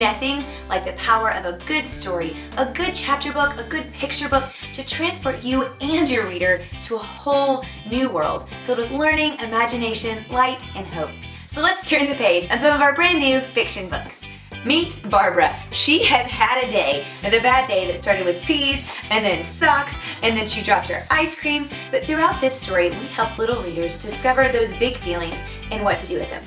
nothing like the power of a good story, a good chapter book, a good picture book to transport you and your reader to a whole new world filled with learning, imagination, light, and hope. So let's turn the page on some of our brand new fiction books. Meet Barbara. She has had a day, a bad day that started with peas and then socks and then she dropped her ice cream. But throughout this story, we help little readers discover those big feelings and what to do with them.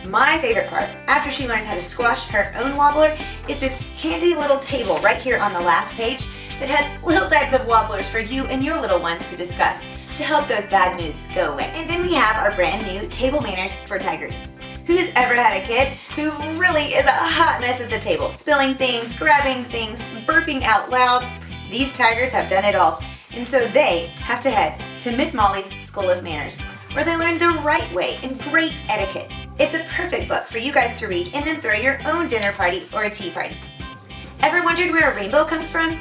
My favorite part, after she learns how to squash her own wobbler, is this handy little table right here on the last page that has little types of wobblers for you and your little ones to discuss to help those bad moods go away. And then we have our brand new table manners for tigers. Who's ever had a kid who really is a hot mess at the table, spilling things, grabbing things, burping out loud? These tigers have done it all, and so they have to head to Miss Molly's School of Manners, where they learn the right way and great etiquette. It's a perfect book for you guys to read and then throw your own dinner party or a tea party. Ever wondered where a rainbow comes from?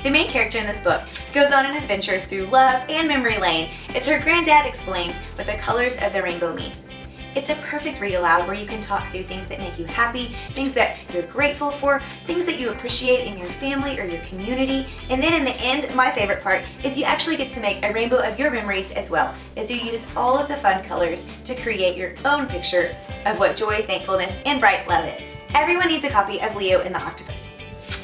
The main character in this book goes on an adventure through love and memory lane as her granddad explains what the colors of the rainbow mean. It's a perfect read aloud where you can talk through things that make you happy, things that you're grateful for, things that you appreciate in your family or your community. And then in the end, my favorite part is you actually get to make a rainbow of your memories as well, as you use all of the fun colors to create your own picture of what joy, thankfulness, and bright love is. Everyone needs a copy of Leo and the Octopus.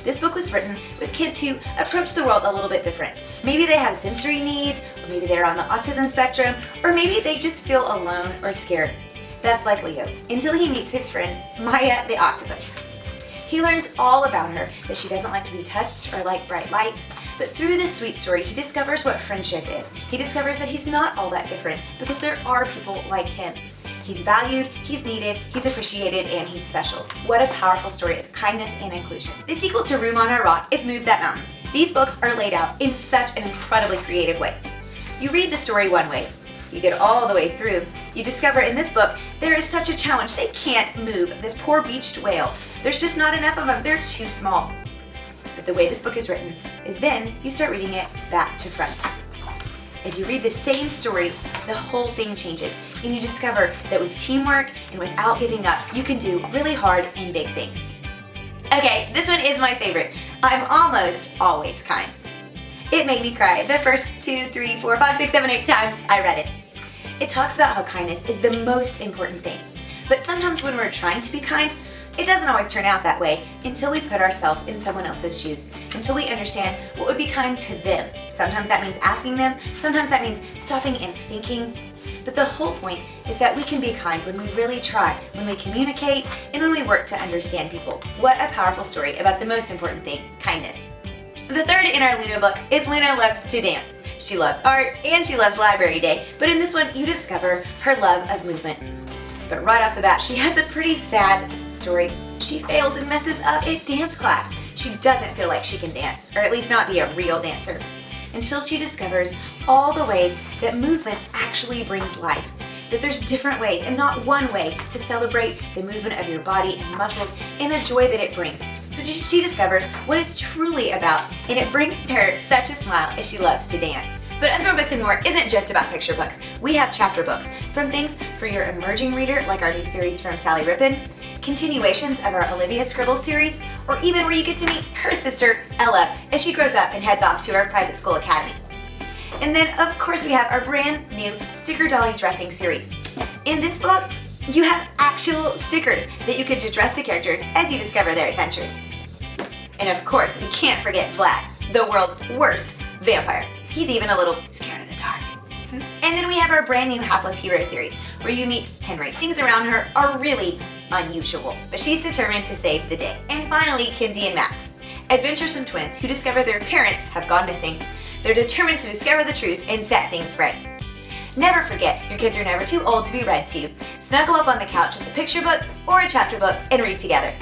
This book was written with kids who approach the world a little bit different. Maybe they have sensory needs, or maybe they're on the autism spectrum, or maybe they just feel alone or scared. That's like Leo, until he meets his friend, Maya the Octopus. He learns all about her, that she doesn't like to be touched or like bright lights, but through this sweet story, he discovers what friendship is. He discovers that he's not all that different, because there are people like him. He's valued, he's needed, he's appreciated, and he's special. What a powerful story of kindness and inclusion. The sequel to Room on Our Rock is Move That Mountain. These books are laid out in such an incredibly creative way. You read the story one way, you get all the way through, you discover in this book there is such a challenge. They can't move this poor beached whale. There's just not enough of them. They're too small. But the way this book is written is then you start reading it back to front. As you read the same story, the whole thing changes, and you discover that with teamwork and without giving up, you can do really hard and big things. Okay, this one is my favorite. I'm almost always kind. It made me cry the first 2, 3, 4, 5, 6, 7, 8 times I read it. It talks about how kindness is the most important thing. But sometimes when we're trying to be kind, it doesn't always turn out that way until we put ourselves in someone else's shoes, until we understand what would be kind to them. Sometimes that means asking them, sometimes that means stopping and thinking. But the whole point is that we can be kind when we really try, when we communicate, and when we work to understand people. What a powerful story about the most important thing, kindness. The third in our Luna books is Luna Loves to Dance. She loves art and she loves Library Day, but in this one you discover her love of movement. But right off the bat, she has a pretty sad story. She fails and messes up at dance class. She doesn't feel like she can dance, or at least not be a real dancer, until she discovers all the ways that movement actually brings life. That there's different ways and not one way to celebrate the movement of your body and muscles and the joy that it brings. So she discovers what it's truly about, and it brings her such a smile as she loves to dance. But Usborne Books and More isn't just about picture books. We have chapter books, from things for your emerging reader, like our new series from Sally Rippin, continuations of our Olivia Scribble series, or even where you get to meet her sister, Ella, as she grows up and heads off to our private school academy. And then, of course, we have our brand new Sticker Dolly Dressing series. In this book, you have actual stickers that you can dress the characters as you discover their adventures. And of course, we can't forget Vlad, the world's worst vampire. He's even a little scared of the dark. And then we have our brand new Hapless Hero series, where you meet Henry. Things around her are really unusual, but she's determined to save the day. And finally, Kinsey and Max, adventuresome twins who discover their parents have gone missing. They're determined to discover the truth and set things right. Never forget, your kids are never too old to be read to. Snuggle up on the couch with a picture book or a chapter book and read together.